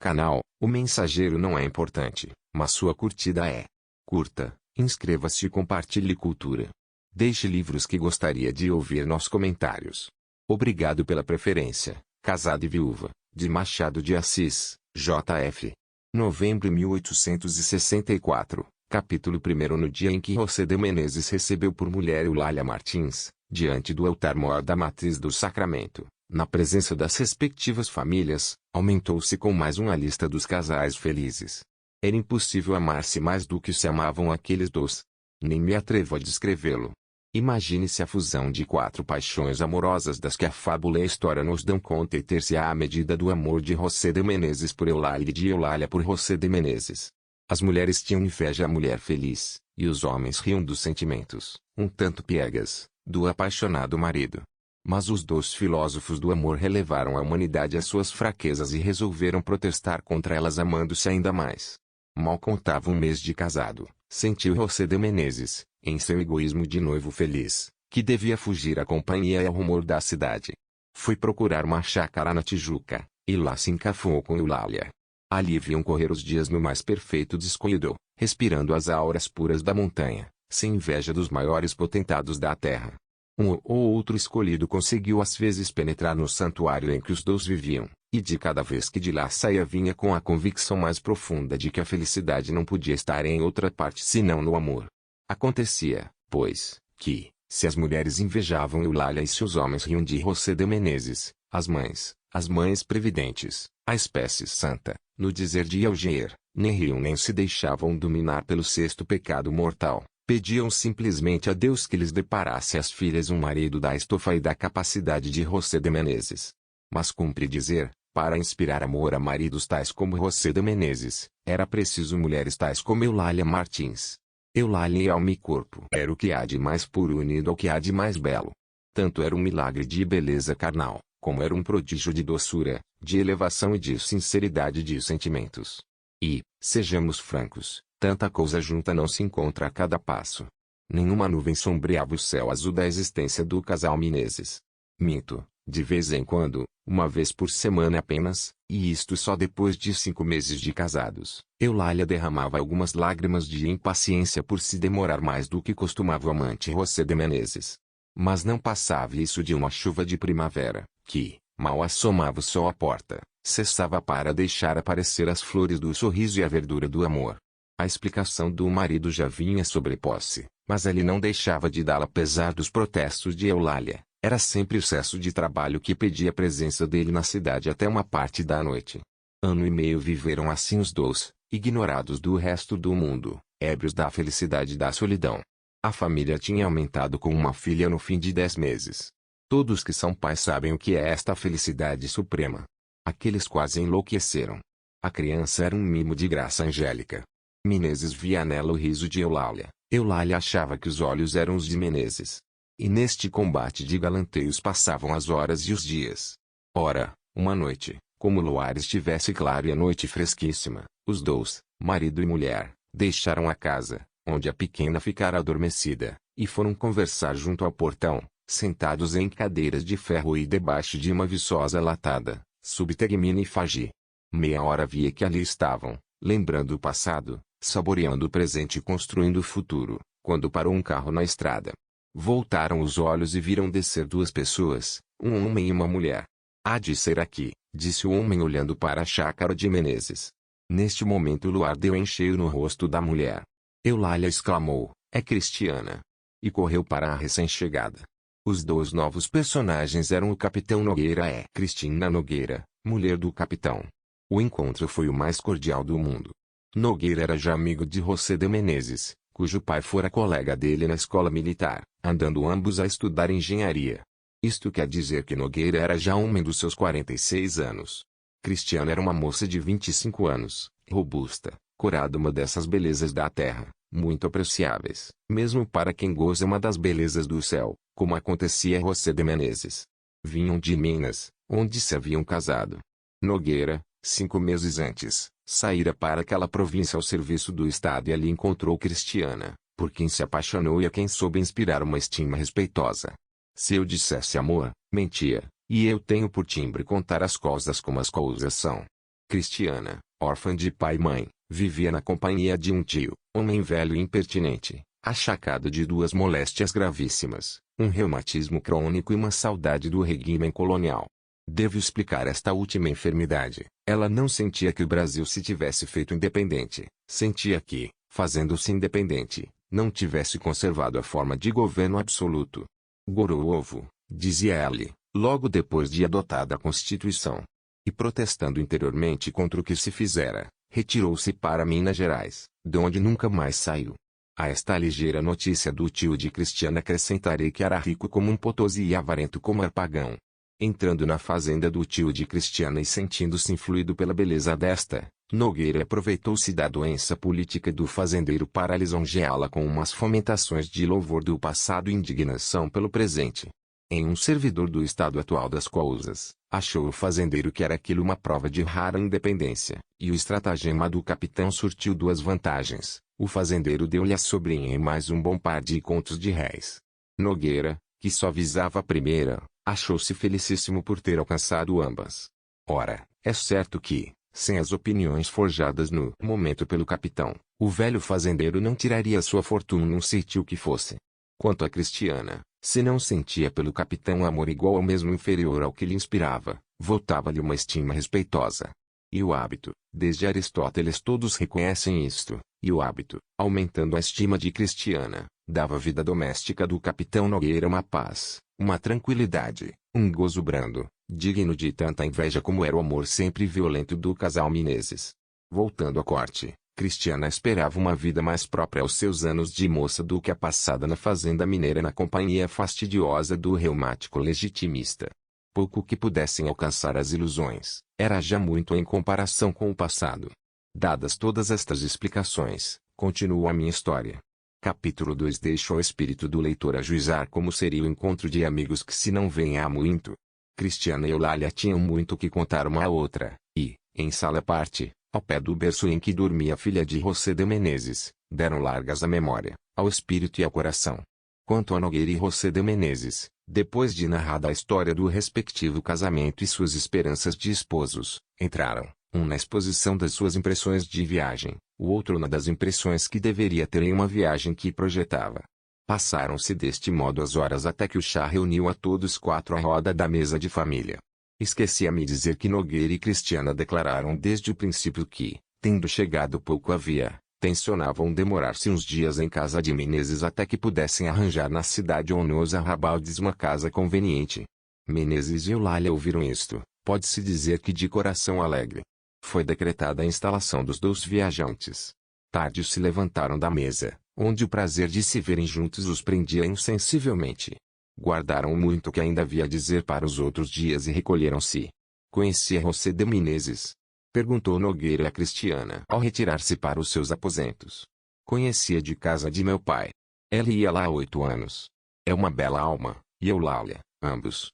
canal. O mensageiro não é importante, mas sua curtida é. Curta, inscreva-se e compartilhe cultura. Deixe livros que gostaria de ouvir nos comentários. Obrigado pela preferência. Casado e Viúva, de Machado de Assis, J.F. Novembro 1864, capítulo 1. No dia em que José de Menezes recebeu por mulher Eulália Martins, diante do altar-mor da Matriz do Sacramento, na presença das respectivas famílias, aumentou-se com mais uma lista dos casais felizes. Era impossível amar-se mais do que se amavam aqueles dois. Nem me atrevo a descrevê-lo. Imagine-se a fusão de quatro paixões amorosas das que a fábula e a história nos dão conta e ter-se-á à medida do amor de José de Menezes por Eulália e de Eulália por José de Menezes. As mulheres tinham inveja à mulher feliz, e os homens riam dos sentimentos, um tanto piegas, do apaixonado marido. Mas os dois filósofos do amor relevaram à humanidade as suas fraquezas e resolveram protestar contra elas amando-se ainda mais. Mal contava um mês de casado, sentiu José de Menezes, em seu egoísmo de noivo feliz, que devia fugir à companhia e ao rumor da cidade. Foi procurar uma chácara na Tijuca, e lá se encafou com Eulália. Ali viam correr os dias no mais perfeito descuido, respirando as auras puras da montanha, sem inveja dos maiores potentados da terra. Um ou outro escolhido conseguiu às vezes penetrar no santuário em que os dois viviam, e de cada vez que de lá saía vinha com a convicção mais profunda de que a felicidade não podia estar em outra parte senão no amor. Acontecia, pois, que, se as mulheres invejavam Eulália e se os homens riam de José de Menezes, as mães previdentes, a espécie santa, no dizer de Alger, nem riam nem se deixavam dominar pelo sexto pecado mortal. Pediam simplesmente a Deus que lhes deparasse às filhas um marido da estofa e da capacidade de José de Menezes. Mas cumpre dizer, para inspirar amor a maridos tais como José de Menezes, era preciso mulheres tais como Eulália Martins. Eulália e alma e corpo era o que há de mais puro unido ao que há de mais belo. Tanto era um milagre de beleza carnal, como era um prodígio de doçura, de elevação e de sinceridade de sentimentos. E, sejamos francos, tanta coisa junta não se encontra a cada passo. Nenhuma nuvem sombreava o céu azul da existência do casal Menezes. Minto, de vez em quando, uma vez por semana apenas, e isto só depois de 5 meses de casados, Eulália derramava algumas lágrimas de impaciência por se demorar mais do que costumava o amante José de Menezes. Mas não passava isso de uma chuva de primavera, que, mal assomava o sol à porta, cessava para deixar aparecer as flores do sorriso e a verdura do amor. A explicação do marido já vinha sobreposse, mas ele não deixava de dá-la apesar dos protestos de Eulália. Era sempre o excesso de trabalho que pedia a presença dele na cidade até uma parte da noite. Ano e meio viveram assim os dois, ignorados do resto do mundo, ébrios da felicidade e da solidão. A família tinha aumentado com uma filha no fim de 10 meses. Todos que são pais sabem o que é esta felicidade suprema. Aqueles quase enlouqueceram. A criança era um mimo de graça angélica. Menezes via nela o riso de Eulália. Eulália achava que os olhos eram os de Menezes. E neste combate de galanteios passavam as horas e os dias. Ora, uma noite, como o luar estivesse claro e a noite fresquíssima, os dois, marido e mulher, deixaram a casa, onde a pequena ficara adormecida, e foram conversar junto ao portão, sentados em cadeiras de ferro e debaixo de uma viçosa latada, subtermina e fagi. Meia hora via que ali estavam, lembrando o passado, saboreando o presente e construindo o futuro, quando parou um carro na estrada. Voltaram os olhos e viram descer 2 pessoas, um homem e uma mulher. Há de ser aqui, disse o homem olhando para a chácara de Menezes. Neste momento o luar deu em cheio no rosto da mulher. Eulália exclamou, é Cristiana. E correu para a recém-chegada. Os 2 novos personagens eram o capitão Nogueira e Cristina Nogueira, mulher do capitão. O encontro foi o mais cordial do mundo. Nogueira era já amigo de José de Menezes, cujo pai fora colega dele na escola militar, andando ambos a estudar engenharia. Isto quer dizer que Nogueira era já homem dos seus 46 anos. Cristiana era uma moça de 25 anos, robusta, corada, uma dessas belezas da terra, muito apreciáveis, mesmo para quem goza uma das belezas do céu, como acontecia a José de Menezes. Vinham de Minas, onde se haviam casado. Nogueira, 5 meses antes, saíra para aquela província ao serviço do Estado e ali encontrou Cristiana, por quem se apaixonou e a quem soube inspirar uma estima respeitosa. Se eu dissesse amor, mentia, e eu tenho por timbre contar as coisas como as coisas são. Cristiana, órfã de pai e mãe, vivia na companhia de um tio, homem velho e impertinente, achacado de duas moléstias gravíssimas, um reumatismo crônico e uma saudade do regime colonial. Devo explicar esta última enfermidade. Ela não sentia que o Brasil se tivesse feito independente, sentia que, fazendo-se independente, não tivesse conservado a forma de governo absoluto. Gorou ovo, dizia ela, logo depois de adotada a Constituição. E protestando interiormente contra o que se fizera, retirou-se para Minas Gerais, de onde nunca mais saiu. A esta ligeira notícia do tio de Cristiana acrescentarei que era rico como um Potosí e avarento como Arpagão. Entrando na fazenda do tio de Cristiana e sentindo-se influído pela beleza desta, Nogueira aproveitou-se da doença política do fazendeiro para lisonjeá-la com umas fomentações de louvor do passado e indignação pelo presente. Em um servidor do estado atual das coisas, achou o fazendeiro que era aquilo uma prova de rara independência, e o estratagema do capitão surtiu duas vantagens. O fazendeiro deu-lhe a sobrinha e mais um bom par de contos de réis. Nogueira, que só visava a primeira, achou-se felicíssimo por ter alcançado ambas. Ora, é certo que, sem as opiniões forjadas no momento pelo capitão, o velho fazendeiro não tiraria sua fortuna num sítio que fosse. Quanto a Cristiana, se não sentia pelo capitão amor igual ou mesmo inferior ao que lhe inspirava, voltava-lhe uma estima respeitosa. E o hábito, desde Aristóteles todos reconhecem isto, e o hábito, aumentando a estima de Cristiana, dava à vida doméstica do capitão Nogueira uma paz, uma tranquilidade, um gozo brando, digno de tanta inveja como era o amor sempre violento do casal Menezes. Voltando à corte, Cristiana esperava uma vida mais própria aos seus anos de moça do que a passada na fazenda mineira na companhia fastidiosa do reumático legitimista. Pouco que pudessem alcançar as ilusões, era já muito em comparação com o passado. Dadas todas estas explicações, continua a minha história. Capítulo 2 deixa o espírito do leitor ajuizar como seria o encontro de amigos que se não veem há muito. Cristiana e Eulália tinham muito que contar uma à outra, e, em sala à parte, ao pé do berço em que dormia a filha de José de Menezes, deram largas à memória, ao espírito e ao coração. Quanto a Nogueira e José de Menezes, depois de narrada a história do respectivo casamento e suas esperanças de esposos, entraram, um na exposição das suas impressões de viagem, o outro na das impressões que deveria ter em uma viagem que projetava. Passaram-se deste modo as horas até que o chá reuniu a todos quatro à roda da mesa de família. Esqueci-me dizer que Nogueira e Cristiana declararam desde o princípio que, tendo chegado pouco havia, tencionavam demorar-se uns dias em casa de Menezes até que pudessem arranjar na cidade ou nos arrabaldes uma casa conveniente. Menezes e Eulália ouviram isto, pode-se dizer que de coração alegre. Foi decretada a instalação dos dois viajantes. Tarde se levantaram da mesa, onde o prazer de se verem juntos os prendia insensivelmente. Guardaram muito que ainda havia a dizer para os outros dias e recolheram-se. Conhecia José de Menezes? Perguntou Nogueira a Cristiana ao retirar-se para os seus aposentos. Conhecia de casa de meu pai. Ela ia lá há 8 anos. É uma bela alma, e Eulália, ambos.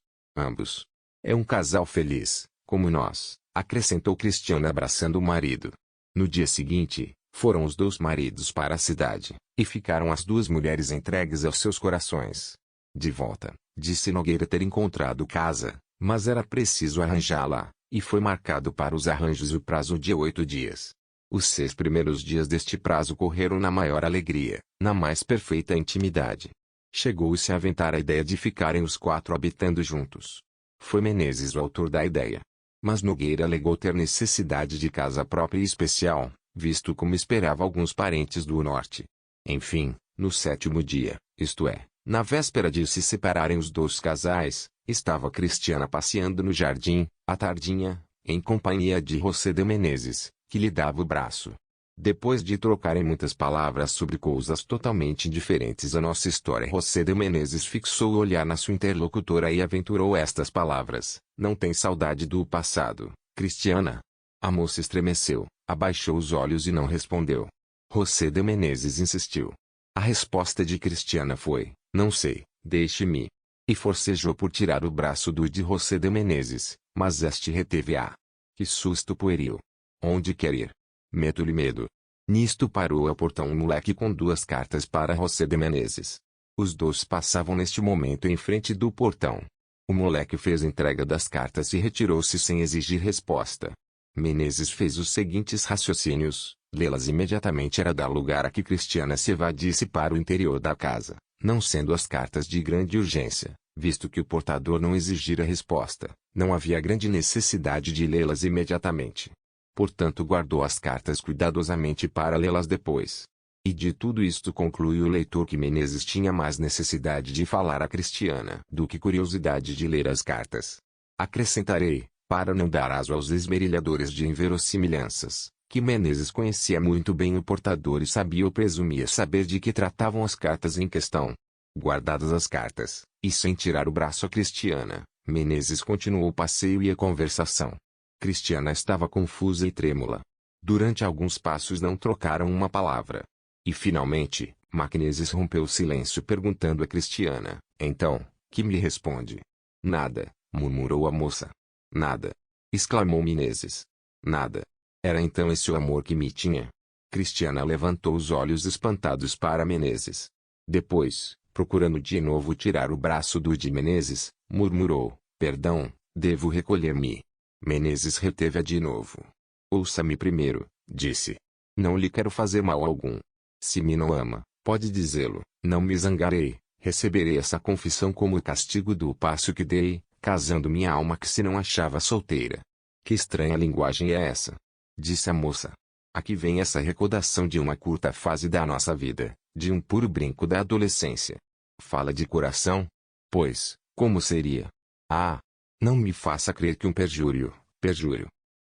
É um casal feliz, como nós, acrescentou Cristiana abraçando o marido. No dia seguinte, foram os dois maridos para a cidade, e ficaram as duas mulheres entregues aos seus corações. De volta, disse Nogueira ter encontrado casa, mas era preciso arranjá-la, e foi marcado para os arranjos o prazo de 8 dias. Os 6 primeiros dias deste prazo correram na maior alegria, na mais perfeita intimidade. Chegou-se a aventar a ideia de ficarem os 4 habitando juntos. Foi Menezes o autor da ideia. Mas Nogueira alegou ter necessidade de casa própria e especial, visto como esperava alguns parentes do norte. Enfim, no 7º dia, isto é, na véspera de se separarem os dois casais, estava Cristiana passeando no jardim, à tardinha, em companhia de José de Menezes, que lhe dava o braço. Depois de trocarem muitas palavras sobre coisas totalmente diferentes à nossa história, José de Menezes fixou o olhar na sua interlocutora e aventurou estas palavras: não tem saudade do passado, Cristiana? A moça estremeceu, abaixou os olhos e não respondeu. José de Menezes insistiu. A resposta de Cristiana foi: não sei, deixe-me. E forcejou por tirar o braço de José de Menezes, mas este reteve-a. Que susto pueril! Onde quer ir? Meto-lhe medo. Nisto parou ao portão um moleque com 2 cartas para José de Menezes. Os dois passavam neste momento em frente do portão. O moleque fez entrega das cartas e retirou-se sem exigir resposta. Menezes fez os seguintes raciocínios: lê-las imediatamente era dar lugar a que Cristiana se evadisse para o interior da casa, não sendo as cartas de grande urgência, visto que o portador não exigira resposta, não havia grande necessidade de lê-las imediatamente. Portanto, guardou as cartas cuidadosamente para lê-las depois. E de tudo isto conclui o leitor que Menezes tinha mais necessidade de falar a Cristiana do que curiosidade de ler as cartas. Acrescentarei, para não dar aso aos esmerilhadores de inverossimilhanças, que Menezes conhecia muito bem o portador e sabia ou presumia saber de que tratavam as cartas em questão. Guardadas as cartas, e sem tirar o braço a Cristiana, Menezes continuou o passeio e a conversação. Cristiana estava confusa e trêmula. Durante alguns passos não trocaram uma palavra. E finalmente, Menezes rompeu o silêncio perguntando a Cristiana: então, que me responde? Nada, murmurou a moça. Nada, exclamou Menezes. Nada. Era então esse o amor que me tinha? Cristiana levantou os olhos espantados para Menezes. Depois, procurando de novo tirar o braço do de Menezes, murmurou: perdão, devo recolher-me. Menezes reteve-a de novo. Ouça-me primeiro, disse. Não lhe quero fazer mal algum. Se me não ama, pode dizê-lo, não me zangarei, receberei essa confissão como castigo do passo que dei, casando minha alma que se não achava solteira. Que estranha linguagem é essa? Disse a moça. Aqui vem essa recordação de uma curta fase da nossa vida, de um puro brinco da adolescência. Fala de coração? Pois, como seria? Ah! Não me faça crer que um perjúrio.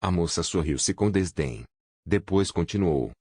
A moça sorriu-se com desdém. Depois continuou: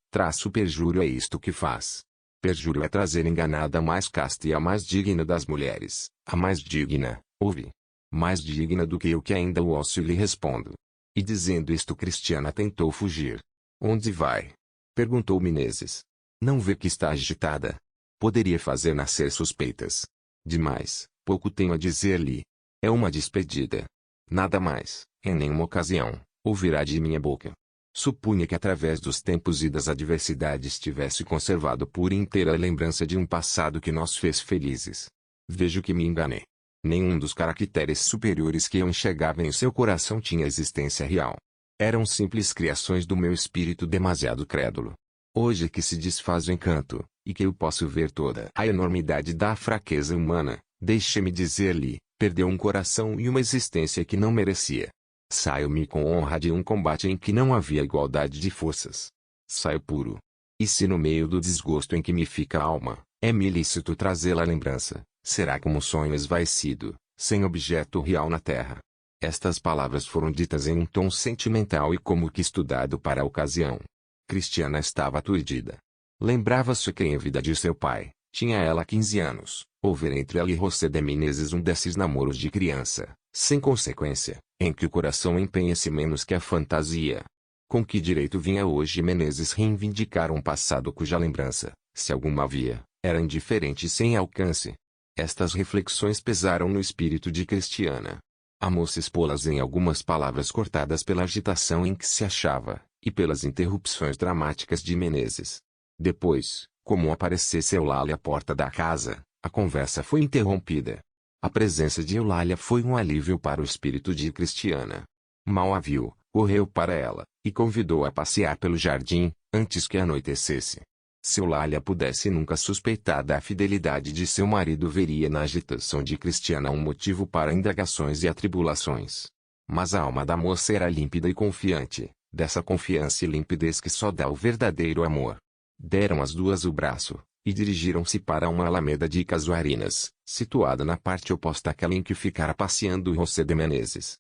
perjúrio é isto que faz. Perjúrio é trazer enganada a mais casta e a mais digna das mulheres, a mais digna, ouve. Mais digna do que eu que ainda o osso lhe respondo. E dizendo isto Cristiana tentou fugir. Onde vai? Perguntou Menezes. Não vê que está agitada? Poderia fazer nascer suspeitas. Demais, pouco tenho a dizer-lhe. É uma despedida. Nada mais, em nenhuma ocasião, ouvirá de minha boca. Supunha que através dos tempos e das adversidades tivesse conservado por inteira a lembrança de um passado que nos fez felizes. Vejo que me enganei. Nenhum dos caracteres superiores que eu enxergava em seu coração tinha existência real. Eram simples criações do meu espírito demasiado crédulo. Hoje que se desfaz o encanto, e que eu posso ver toda a enormidade da fraqueza humana, deixe-me dizer-lhe, perdeu um coração e uma existência que não merecia. Saio-me com honra de um combate em que não havia igualdade de forças. Saio puro. E se no meio do desgosto em que me fica a alma, é-me ilícito trazê-la à lembrança, será como um sonho esvaecido, sem objeto real na terra. Estas palavras foram ditas em um tom sentimental e como que estudado para a ocasião. Cristiana estava aturdida. Lembrava-se que em vida de seu pai, tinha ela 15 anos, houver entre ela e José de Menezes um desses namoros de criança, sem consequência, em que o coração empenha-se menos que a fantasia. Com que direito vinha hoje Menezes reivindicar um passado cuja lembrança, se alguma havia, era indiferente e sem alcance? Estas reflexões pesaram no espírito de Cristiana. A moça expô-las em algumas palavras cortadas pela agitação em que se achava, e pelas interrupções dramáticas de Menezes. Depois, como aparecesse Eulália à porta da casa, a conversa foi interrompida. A presença de Eulália foi um alívio para o espírito de Cristiana. Mal a viu, correu para ela, e convidou-a a passear pelo jardim, antes que anoitecesse. Se Eulália pudesse nunca suspeitar da fidelidade de seu marido, veria na agitação de Cristiana um motivo para indagações e atribulações. Mas a alma da moça era límpida e confiante, dessa confiança e limpidez que só dá o verdadeiro amor. Deram as duas o braço, e dirigiram-se para uma alameda de casuarinas, situada na parte oposta àquela em que ficara passeando José de Menezes.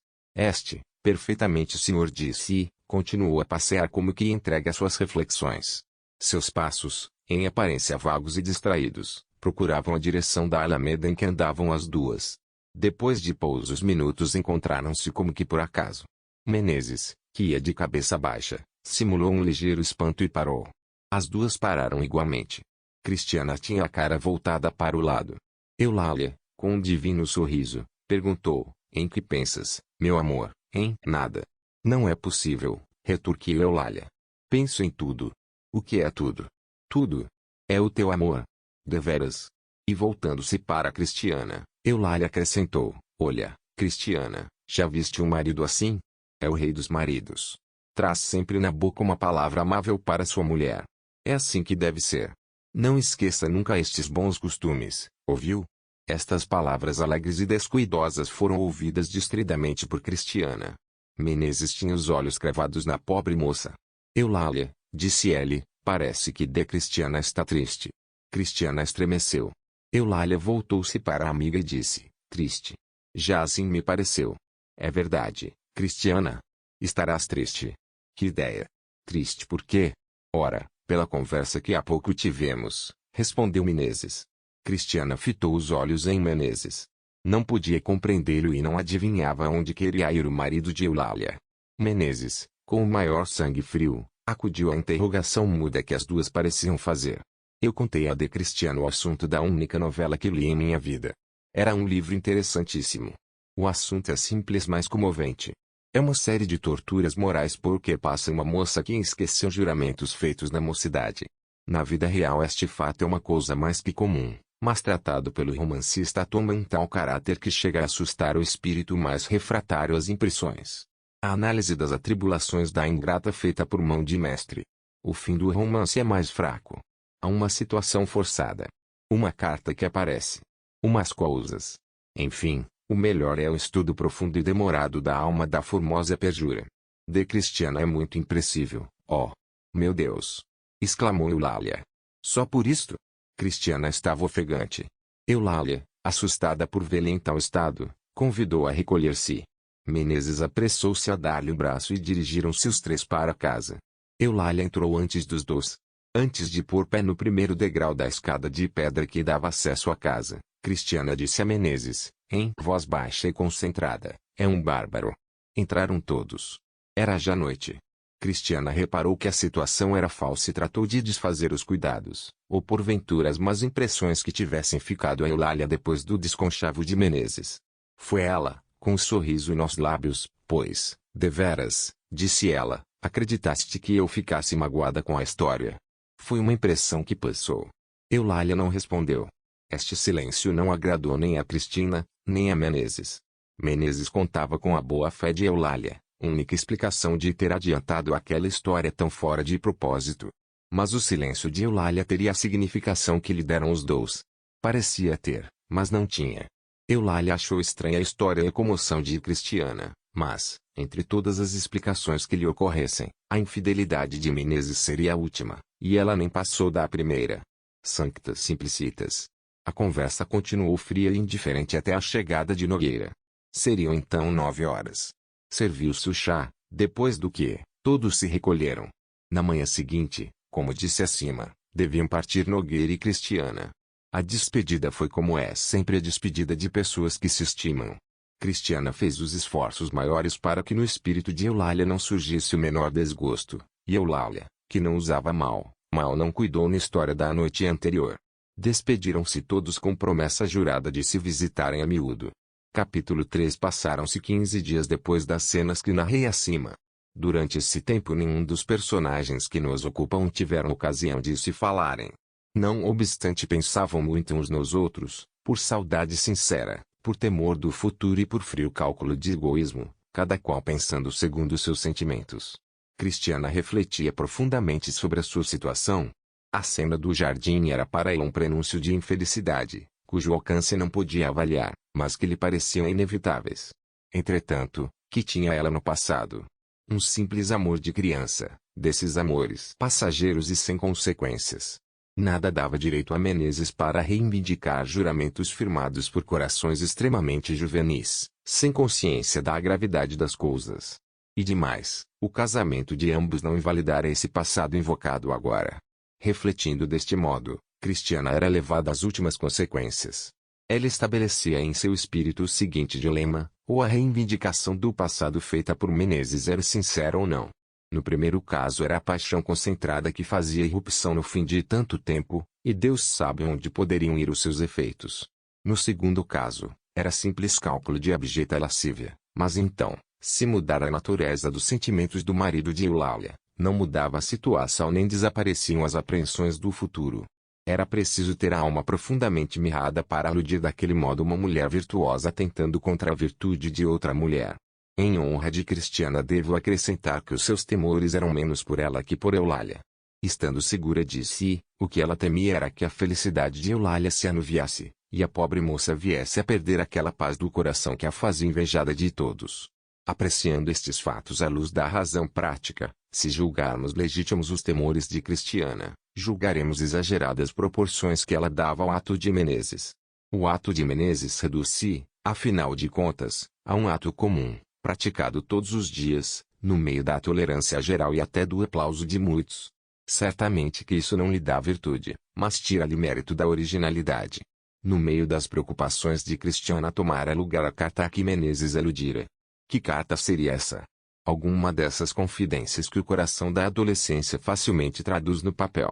Perfeitamente senhor, disse e, continuou a passear como que entregue a suas reflexões. Seus passos, em aparência vagos e distraídos, procuravam a direção da alameda em que andavam as duas. Depois de poucos minutos encontraram-se como que por acaso. Menezes, que ia de cabeça baixa, simulou um ligeiro espanto e parou. As duas pararam igualmente. Cristiana tinha a cara voltada para o lado. Eulália, com um divino sorriso, perguntou: em que pensas, meu amor? Em nada. Não é possível, retorquiu Eulália. Penso em tudo. O que é tudo? Tudo. É o teu amor. Deveras. E voltando-se para Cristiana, Eulália acrescentou: olha, Cristiana, já viste um marido assim? É o rei dos maridos. Traz sempre na boca uma palavra amável para sua mulher. É assim que deve ser. Não esqueça nunca estes bons costumes, ouviu? Estas palavras alegres e descuidosas foram ouvidas distritamente por Cristiana. Menezes tinha os olhos cravados na pobre moça. Eulália, disse ele, parece que de Cristiana está triste. Cristiana estremeceu. Eulália voltou-se para a amiga e disse, triste. Já assim me pareceu. É verdade, Cristiana. Estarás triste. Que ideia. Triste por quê? Ora, pela conversa que há pouco tivemos, respondeu Menezes. Cristiana fitou os olhos em Menezes. Não podia compreendê-lo e não adivinhava onde queria ir o marido de Eulália. Menezes, com o maior sangue frio, acudiu à interrogação muda que as duas pareciam fazer. Eu contei a de Cristiano o assunto da única novela que li em minha vida. Era um livro interessantíssimo. O assunto é simples mas comovente. É uma série de torturas morais por que passa uma moça que esqueceu juramentos feitos na mocidade. Na vida real este fato é uma coisa mais que comum, mas tratado pelo romancista toma um tal caráter que chega a assustar o espírito mais refratário às impressões. A análise das atribulações da ingrata feita por mão de mestre. O fim do romance é mais fraco. Há uma situação forçada. Uma carta que aparece. Umas coisas. Enfim, o melhor é o estudo profundo e demorado da alma da formosa perjura. De Cristiana é muito impressível, oh! Meu Deus! Exclamou Eulália. Só por isto? Cristiana estava ofegante. Eulália, assustada por vê-la em tal estado, convidou a recolher-se. Menezes apressou-se a dar-lhe o braço e dirigiram-se os três para casa. Eulália entrou antes dos dois. Antes de pôr pé no primeiro degrau da escada de pedra que dava acesso à casa, Cristiana disse a Menezes, em voz baixa e concentrada, é um bárbaro. Entraram todos. Era já noite. Cristiana reparou que a situação era falsa e tratou de desfazer os cuidados, ou porventura as más impressões que tivessem ficado a Eulália depois do desconchavo de Menezes. Foi ela, com um sorriso nos lábios, pois, deveras, disse ela, acreditaste que eu ficasse magoada com a história. Foi uma impressão que passou. Eulália não respondeu. Este silêncio não agradou nem a Cristina, nem a Menezes. Menezes contava com a boa-fé de Eulália, única explicação de ter adiantado aquela história tão fora de propósito. Mas o silêncio de Eulália teria a significação que lhe deram os dois. Parecia ter, mas não tinha. Eulália achou estranha a história e a comoção de Cristiana, mas, entre todas as explicações que lhe ocorressem, a infidelidade de Menezes seria a última, e ela nem passou da primeira. Sanctas simplicitas. A conversa continuou fria e indiferente até a chegada de Nogueira. Seriam então 9 horas. Serviu-se o chá, depois do que, todos se recolheram. Na manhã seguinte, como disse acima, deviam partir Nogueira e Cristiana. A despedida foi como é sempre a despedida de pessoas que se estimam. Cristiana fez os esforços maiores para que no espírito de Eulália não surgisse o menor desgosto, e Eulália, que não usava mal não cuidou na história da noite anterior. Despediram-se todos com promessa jurada de se visitarem a miúdo. Capítulo 3. Passaram-se 15 dias depois das cenas que narrei acima. Durante esse tempo nenhum dos personagens que nos ocupam tiveram ocasião de se falarem. Não obstante pensavam muito uns nos outros, por saudade sincera, por temor do futuro e por frio cálculo de egoísmo, cada qual pensando segundo seus sentimentos. Cristiana refletia profundamente sobre a sua situação. A cena do jardim era para ela um prenúncio de infelicidade, cujo alcance não podia avaliar, mas que lhe pareciam inevitáveis. Entretanto, que tinha ela no passado? Um simples amor de criança, desses amores passageiros e sem consequências. Nada dava direito a Menezes para reivindicar juramentos firmados por corações extremamente juvenis, sem consciência da gravidade das coisas. E demais, o casamento de ambos não invalidara esse passado invocado agora. Refletindo deste modo, Cristiana era levada às últimas consequências. Ela estabelecia em seu espírito o seguinte dilema: ou a reivindicação do passado feita por Menezes era sincera ou não. No primeiro caso era a paixão concentrada que fazia irrupção no fim de tanto tempo, e Deus sabe onde poderiam ir os seus efeitos. No segundo caso, era simples cálculo de abjeta lascívia, mas então, se mudara a natureza dos sentimentos do marido de Eulália, não mudava a situação nem desapareciam as apreensões do futuro. Era preciso ter a alma profundamente mirrada para aludir daquele modo uma mulher virtuosa tentando contra a virtude de outra mulher. Em honra de Cristiana devo acrescentar que os seus temores eram menos por ela que por Eulália. Estando segura de si, o que ela temia era que a felicidade de Eulália se anuviasse, e a pobre moça viesse a perder aquela paz do coração que a fazia invejada de todos. Apreciando estes fatos à luz da razão prática, se julgarmos legítimos os temores de Cristiana, julgaremos exageradas proporções que ela dava ao ato de Menezes. O ato de Menezes reduz-se, afinal de contas, a um ato comum, praticado todos os dias, no meio da tolerância geral e até do aplauso de muitos. Certamente que isso não lhe dá virtude, mas tira-lhe mérito da originalidade. No meio das preocupações de Cristiana tomara lugar a carta a que Menezes aludira. Que carta seria essa? Alguma dessas confidências que o coração da adolescência facilmente traduz no papel.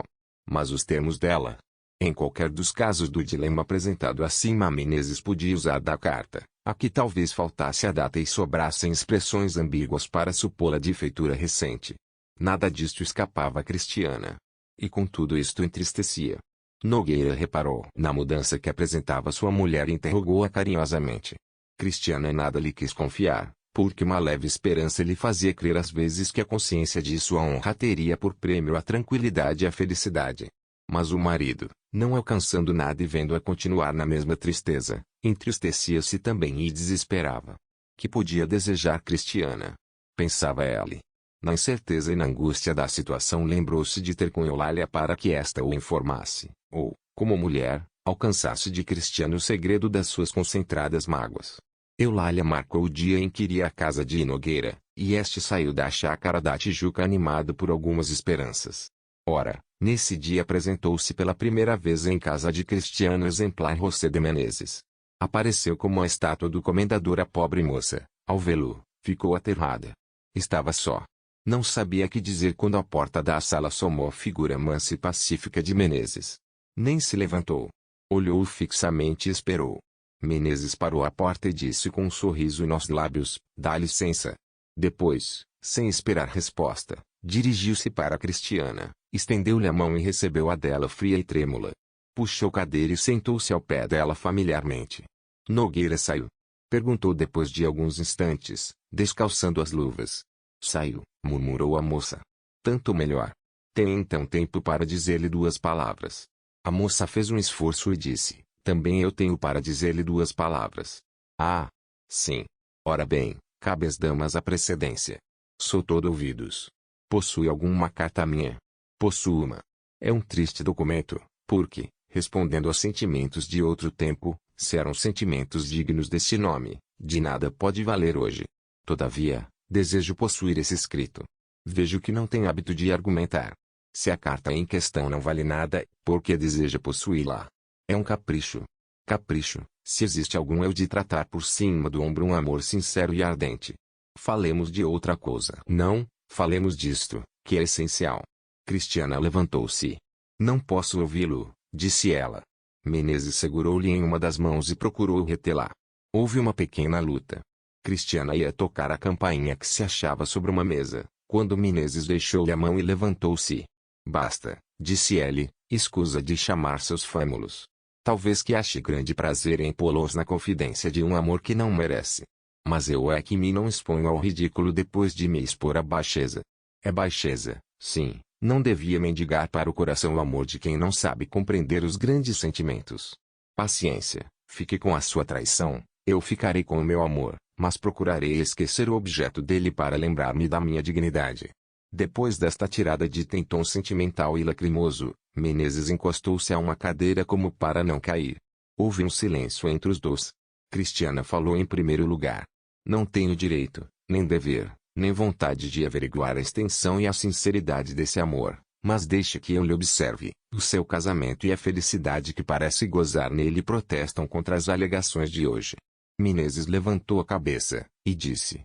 Mas os termos dela. Em qualquer dos casos do dilema apresentado acima, Menezes podia usar da carta, a que talvez faltasse a data e sobrassem expressões ambíguas para supô-la de feitura recente. Nada disto escapava a Cristiana. E contudo isto entristecia. Nogueira reparou na mudança que apresentava sua mulher e interrogou-a carinhosamente. Cristiana nada lhe quis confiar, porque uma leve esperança lhe fazia crer às vezes que a consciência de sua honra teria por prêmio a tranquilidade e a felicidade. Mas o marido, não alcançando nada e vendo-a continuar na mesma tristeza, entristecia-se também e desesperava. Que podia desejar Cristiana? Pensava ela. Na incerteza e na angústia da situação lembrou-se de ter com Eulália para que esta o informasse, ou, como mulher, alcançasse de Cristiano o segredo das suas concentradas mágoas. Eulália marcou o dia em que iria à casa de Nogueira, e este saiu da chácara da Tijuca animado por algumas esperanças. Ora, nesse dia apresentou-se pela primeira vez em casa de Cristiano o exemplar José de Menezes. Apareceu como a estátua do comendador a pobre moça, ao vê-lo, ficou aterrada. Estava só. Não sabia que dizer quando à porta da sala assomou a figura mansa e pacífica de Menezes. Nem se levantou. Olhou-o fixamente e esperou. Menezes parou à porta e disse com um sorriso nos lábios, dá licença. Depois, sem esperar resposta, dirigiu-se para Cristiana, estendeu-lhe a mão e recebeu a dela fria e trêmula. Puxou cadeira e sentou-se ao pé dela familiarmente. Nogueira saiu. Perguntou depois de alguns instantes, descalçando as luvas. Saiu, murmurou a moça. Tanto melhor. Tem então tempo para dizer-lhe duas palavras. A moça fez um esforço e disse, também eu tenho para dizer-lhe duas palavras. Ah, sim. Ora bem, cabe às damas a precedência. Sou todo ouvidos. Possui alguma carta minha? Possuo uma. É um triste documento, porque, respondendo a sentimentos de outro tempo, se eram sentimentos dignos desse nome, de nada pode valer hoje. Todavia, desejo possuir esse escrito. Vejo que não tem hábito de argumentar. Se a carta em questão não vale nada, por que deseja possuí-la? É um capricho. Capricho, se existe algum, é o de tratar por cima do ombro um amor sincero e ardente. Falemos de outra coisa. Não, falemos disto, que é essencial. Cristiana levantou-se. Não posso ouvi-lo, disse ela. Menezes segurou-lhe em uma das mãos e procurou retê-la. Houve uma pequena luta. Cristiana ia tocar a campainha que se achava sobre uma mesa, quando Menezes deixou-lhe a mão e levantou-se. Basta, disse ele, escusa de chamar seus fâmulos. Talvez que ache grande prazer em pô-los na confidência de um amor que não merece. Mas eu é que me não exponho ao ridículo depois de me expor à baixeza. É baixeza, sim, não devia mendigar para o coração o amor de quem não sabe compreender os grandes sentimentos. Paciência, fique com a sua traição, eu ficarei com o meu amor, mas procurarei esquecer o objeto dele para lembrar-me da minha dignidade. Depois desta tirada dita em tom sentimental e lacrimoso, Menezes encostou-se a uma cadeira como para não cair. Houve um silêncio entre os dois. Cristiana falou em primeiro lugar. Não tenho direito, nem dever, nem vontade de averiguar a extensão e a sinceridade desse amor, mas deixe que eu lhe observe. O seu casamento e a felicidade que parece gozar nele protestam contra as alegações de hoje. Menezes levantou a cabeça, e disse,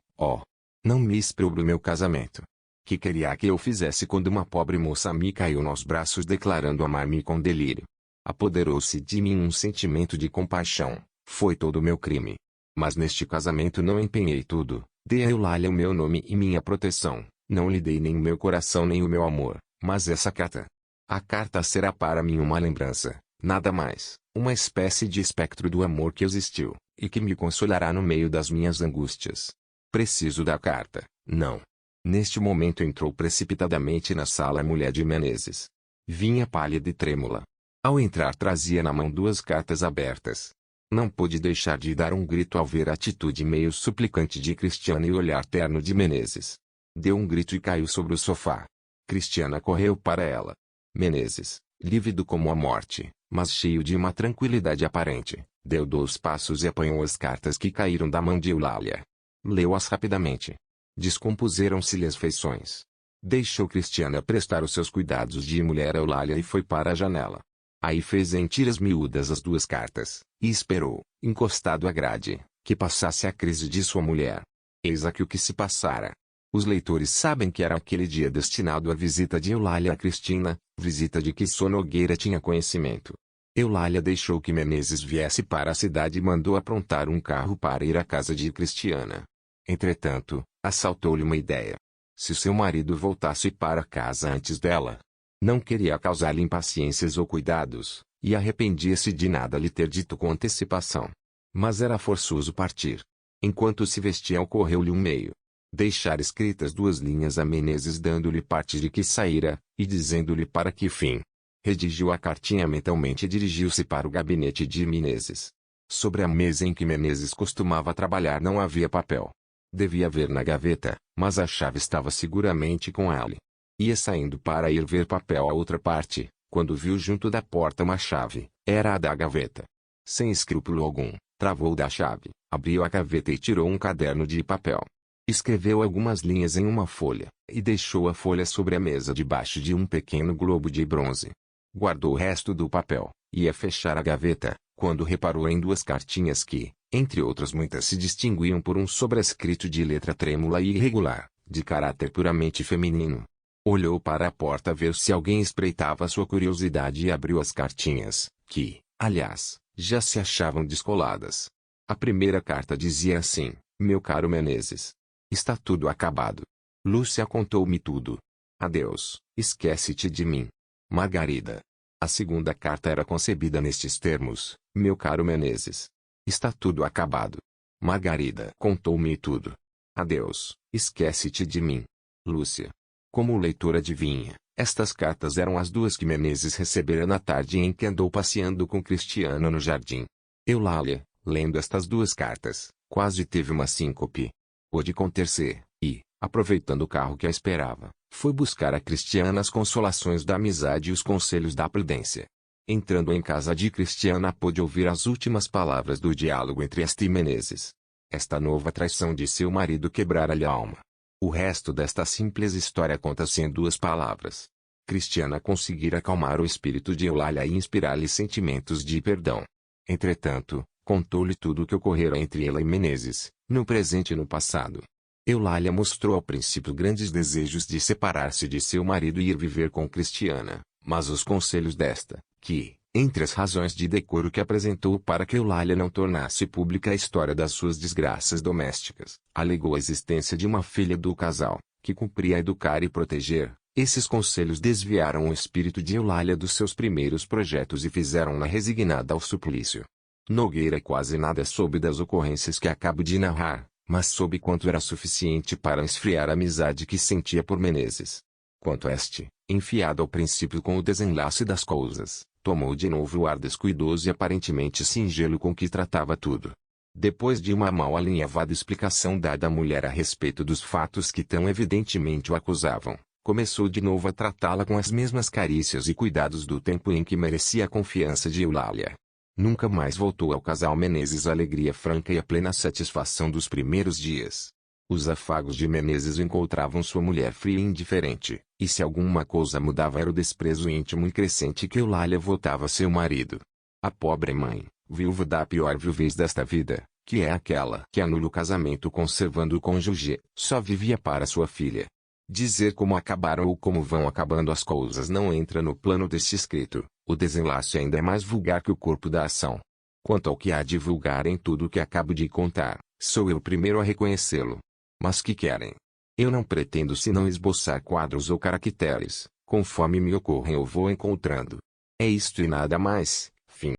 não me exprobe o meu casamento. Que queria que eu fizesse quando uma pobre moça me caiu nos braços declarando amar-me com delírio? Apoderou-se de mim um sentimento de compaixão, foi todo o meu crime. Mas neste casamento não empenhei tudo, dei a Eulália o meu nome e minha proteção, não lhe dei nem o meu coração nem o meu amor, mas essa carta. A carta será para mim uma lembrança, nada mais, uma espécie de espectro do amor que existiu, e que me consolará no meio das minhas angústias. Preciso da carta, não. Neste momento entrou precipitadamente na sala a mulher de Menezes. Vinha pálida e trêmula. Ao entrar trazia na mão 2 cartas abertas. Não pôde deixar de dar um grito ao ver a atitude meio suplicante de Cristiana e o olhar terno de Menezes. Deu um grito e caiu sobre o sofá. Cristiana correu para ela. Menezes, lívido como a morte, mas cheio de uma tranquilidade aparente, deu 2 passos e apanhou as cartas que caíram da mão de Eulália. Leu-as rapidamente. Descompuseram-se-lhe as feições. Deixou Cristiana prestar os seus cuidados de mulher a Eulália e foi para a janela. Aí fez em tiras miúdas as 2 cartas, e esperou, encostado à grade, que passasse a crise de sua mulher. Eis aqui o que se passara. Os leitores sabem que era aquele dia destinado à visita de Eulália a Cristina, visita de que Sô Nogueira tinha conhecimento. Eulália deixou que Menezes viesse para a cidade e mandou aprontar um carro para ir à casa de Cristiana. Entretanto, assaltou-lhe uma ideia. Se seu marido voltasse para casa antes dela, não queria causar-lhe impaciências ou cuidados, e arrependia-se de nada lhe ter dito com antecipação. Mas era forçoso partir. Enquanto se vestia ocorreu-lhe um meio. Deixar escritas 2 linhas a Menezes dando-lhe parte de que saíra, e dizendo-lhe para que fim. Redigiu a cartinha mentalmente e dirigiu-se para o gabinete de Menezes. Sobre a mesa em que Menezes costumava trabalhar não havia papel. Devia haver na gaveta, mas a chave estava seguramente com ele. Ia saindo para ir ver papel à outra parte, quando viu junto da porta uma chave, era a da gaveta. Sem escrúpulo algum, travou da chave, abriu a gaveta e tirou um caderno de papel. Escreveu algumas linhas em uma folha, e deixou a folha sobre a mesa debaixo de um pequeno globo de bronze. Guardou o resto do papel, ia fechar a gaveta, quando reparou em 2 cartinhas que, entre outras muitas se distinguiam por um sobrescrito de letra trêmula e irregular, de caráter puramente feminino. Olhou para a porta ver se alguém espreitava sua curiosidade e abriu as cartinhas, que, aliás, já se achavam descoladas. A primeira carta dizia assim: Meu caro Menezes, está tudo acabado. Lúcia contou-me tudo. Adeus, esquece-te de mim. Margarida. A segunda carta era concebida nestes termos: Meu caro Menezes, está tudo acabado. Margarida contou-me tudo. Adeus, esquece-te de mim. Lúcia. Como o leitor adivinha, estas cartas eram as 2 que Menezes recebera na tarde em que andou passeando com Cristiana no jardim. Eulália, lendo estas 2 cartas, quase teve uma síncope. Pôde conter-se, e, aproveitando o carro que a esperava, foi buscar a Cristiana as consolações da amizade e os conselhos da prudência. Entrando em casa de Cristiana pôde ouvir as últimas palavras do diálogo entre esta e Menezes. Esta nova traição de seu marido quebrara-lhe a alma. O resto desta simples história conta-se em 2 palavras. Cristiana conseguira acalmar o espírito de Eulália e inspirar-lhe sentimentos de perdão. Entretanto, contou-lhe tudo o que ocorrera entre ela e Menezes, no presente e no passado. Eulália mostrou ao princípio grandes desejos de separar-se de seu marido e ir viver com Cristiana, mas os conselhos desta, que, entre as razões de decoro que apresentou para que Eulália não tornasse pública a história das suas desgraças domésticas, alegou a existência de uma filha do casal, que cumpria educar e proteger. Esses conselhos desviaram o espírito de Eulália dos seus primeiros projetos e fizeram-na resignada ao suplício. Nogueira quase nada soube das ocorrências que acabo de narrar, mas soube quanto era suficiente para esfriar a amizade que sentia por Menezes. Quanto a este, enfiado ao princípio com o desenlace das coisas, tomou de novo o ar descuidoso e aparentemente singelo com que tratava tudo. Depois de uma mal alinhavada explicação dada à mulher a respeito dos fatos que tão evidentemente o acusavam, começou de novo a tratá-la com as mesmas carícias e cuidados do tempo em que merecia a confiança de Eulália. Nunca mais voltou ao casal Menezes a alegria franca e a plena satisfação dos primeiros dias. Os afagos de Menezes encontravam sua mulher fria e indiferente, e se alguma coisa mudava era o desprezo íntimo e crescente que Eulália votava a seu marido. A pobre mãe, viúva da pior viuvez desta vida, que é aquela que anula o casamento conservando o cônjuge, só vivia para sua filha. Dizer como acabaram ou como vão acabando as coisas não entra no plano deste escrito, o desenlace ainda é mais vulgar que o corpo da ação. Quanto ao que há de vulgar em tudo o que acabo de contar, sou eu o primeiro a reconhecê-lo. Mas que querem? Eu não pretendo senão esboçar quadros ou caracteres, conforme me ocorrem ou vou encontrando. É isto e nada mais,